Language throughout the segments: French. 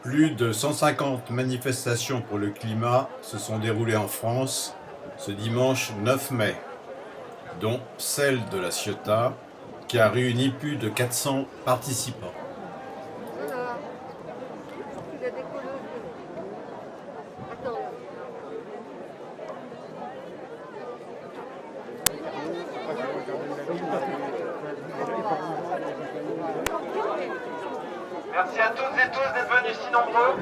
Plus de 150 manifestations pour le climat se sont déroulées en France ce dimanche 9 mai, dont celle de La Ciotat, qui a réuni plus de 400 participants. Voilà. Il a des colos. Attends. Merci à toutes et tous d'être venus si nombreux.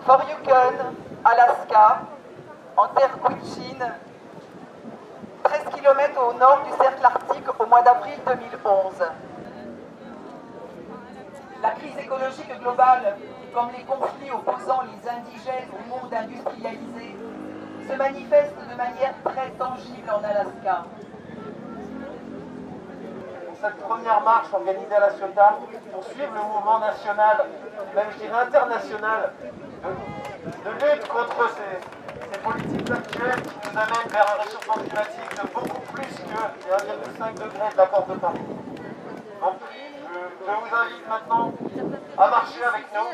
For Yukon, Alaska, en terre Gwich'in, 13 km au nord du cercle arctique au mois d'avril 2011. La crise écologique globale, comme les conflits opposant les indigènes au monde industrialisé, se manifeste de manière très tangible en Alaska. Cette première marche organisée à La Ciotat pour suivre le mouvement national, même je dirais international, de lutte contre ces politiques actuelles qui nous amènent vers un réchauffement climatique de beaucoup plus que les 1,5 degrés de l'accord de Paris. Donc, je vous invite maintenant à marcher avec nous.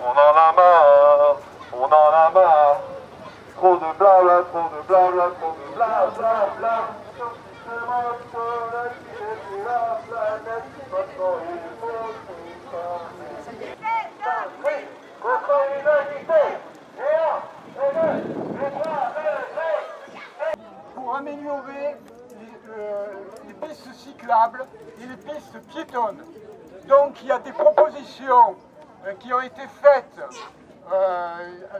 On en a marre, on en a marre. Trop de blabla, trop de blabla, trop de blabla. Pour améliorer les pistes cyclables et les pistes piétonnes. Donc il y a des propositions qui ont été faites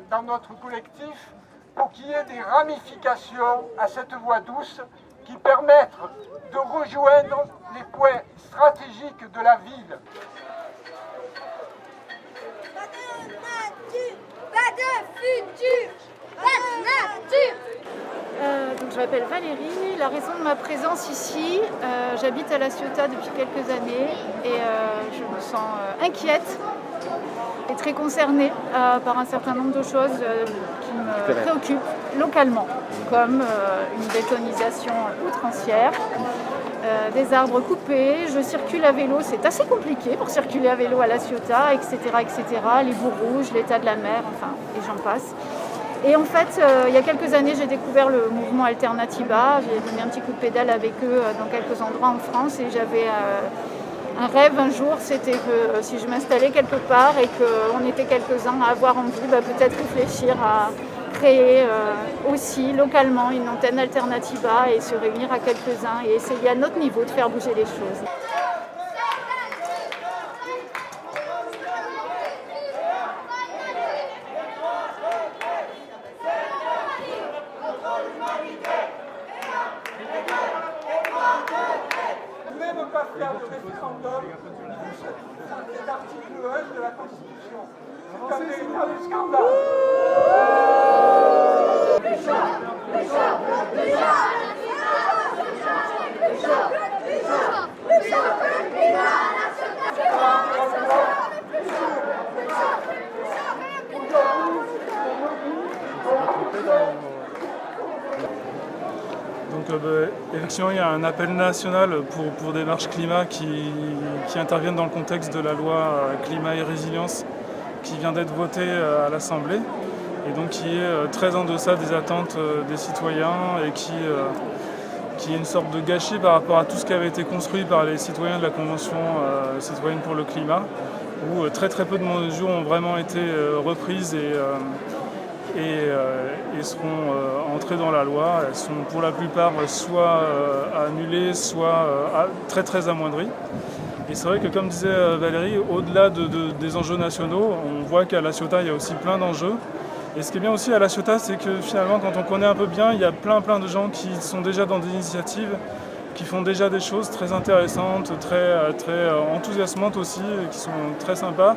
dans notre collectif pour qu'il y ait des ramifications à cette voie douce qui permettent de rejoindre les points stratégiques de la ville. Pas de futur. Pas de nature. Donc je m'appelle Valérie, la raison de ma présence ici, j'habite à La Ciotat depuis quelques années et je me sens inquiète et très concernée par un certain nombre de choses qui me préoccupent localement, comme une bétonisation outrancière, des arbres coupés, je circule à vélo, c'est assez compliqué pour circuler à vélo à La Ciotat, etc., etc., les boues rouges, l'état de la mer, enfin, et j'en passe. Et en fait, il y a quelques années, j'ai découvert le mouvement Alternatiba. J'ai donné un petit coup de pédale avec eux dans quelques endroits en France et j'avais un rêve un jour, c'était que si je m'installais quelque part et qu'on était quelques-uns à avoir envie, peut-être réfléchir à créer aussi localement une antenne Alternatiba et se réunir à quelques-uns et essayer à notre niveau de faire bouger les choses. Même pas faire de référendum sur cet article 1 de la Constitution. C'est un véritable scandale. Donc effectivement, il y a un appel national pour des marches climat qui interviennent dans le contexte de la loi climat et résilience qui vient d'être votée à l'Assemblée et donc qui est très en deçà des attentes des citoyens et qui est une sorte de gâchis par rapport à tout ce qui avait été construit par les citoyens de la Convention citoyenne pour le climat, où très peu de mesures ont vraiment été reprises et seront entrées dans la loi. Elles sont pour la plupart soit annulées, soit très amoindries. Et c'est vrai que comme disait Valérie, au-delà des enjeux nationaux, on voit qu'à La Ciotat, il y a aussi plein d'enjeux. Et ce qui est bien aussi à La Ciotat, c'est que finalement, quand on connaît un peu bien, il y a plein de gens qui sont déjà dans des initiatives, qui font déjà des choses très intéressantes, très enthousiasmantes aussi, qui sont très sympas.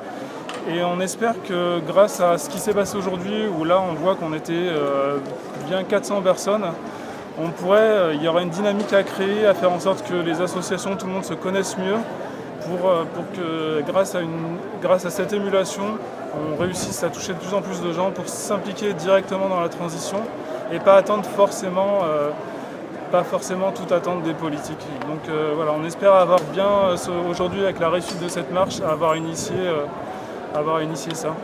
Et on espère que grâce à ce qui s'est passé aujourd'hui, où là on voit qu'on était bien 400 personnes, il y aura une dynamique à créer, à faire en sorte que les associations, tout le monde se connaisse mieux, pour que grâce à cette émulation, on réussisse à toucher de plus en plus de gens pour s'impliquer directement dans la transition et pas attendre pas forcément tout attendre des politiques. Donc voilà, on espère avoir bien aujourd'hui avec la réussite de cette marche, avoir initié ça.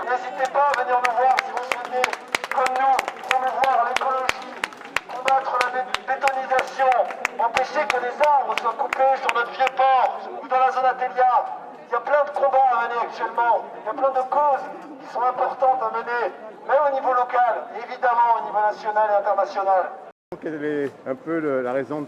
N'hésitez pas à venir nous voir si vous souhaitez, comme nous, promouvoir l'écologie, combattre la bétonisation, empêcher que les arbres soient coupés sur notre vieux port ou dans la zone Athélia. Il y a plein de combats à mener actuellement, il y a plein de causes qui sont importantes à mener, même au niveau local, et évidemment au niveau national et international. Quelle est un peu la raison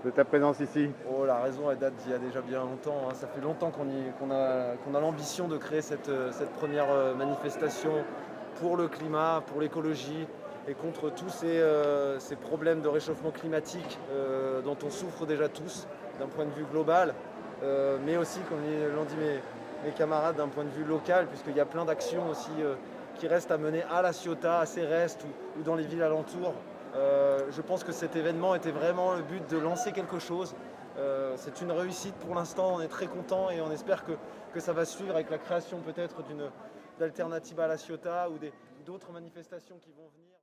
de ta présence ici? Oh, la raison, elle date d'il y a déjà bien longtemps. Ça fait longtemps qu'on a l'ambition de créer cette première manifestation pour le climat, pour l'écologie et contre tous ces problèmes de réchauffement climatique dont on souffre déjà tous d'un point de vue global, mais aussi, comme l'ont dit mes camarades, d'un point de vue local, puisqu'il y a plein d'actions aussi qui restent à mener à La Ciotat, à Céreste ou dans les villes alentours. Je pense que cet événement était vraiment le but de lancer quelque chose. C'est une réussite pour l'instant, on est très content et on espère que ça va suivre avec la création peut-être d'alternatives à La Ciotat ou d'autres manifestations qui vont venir.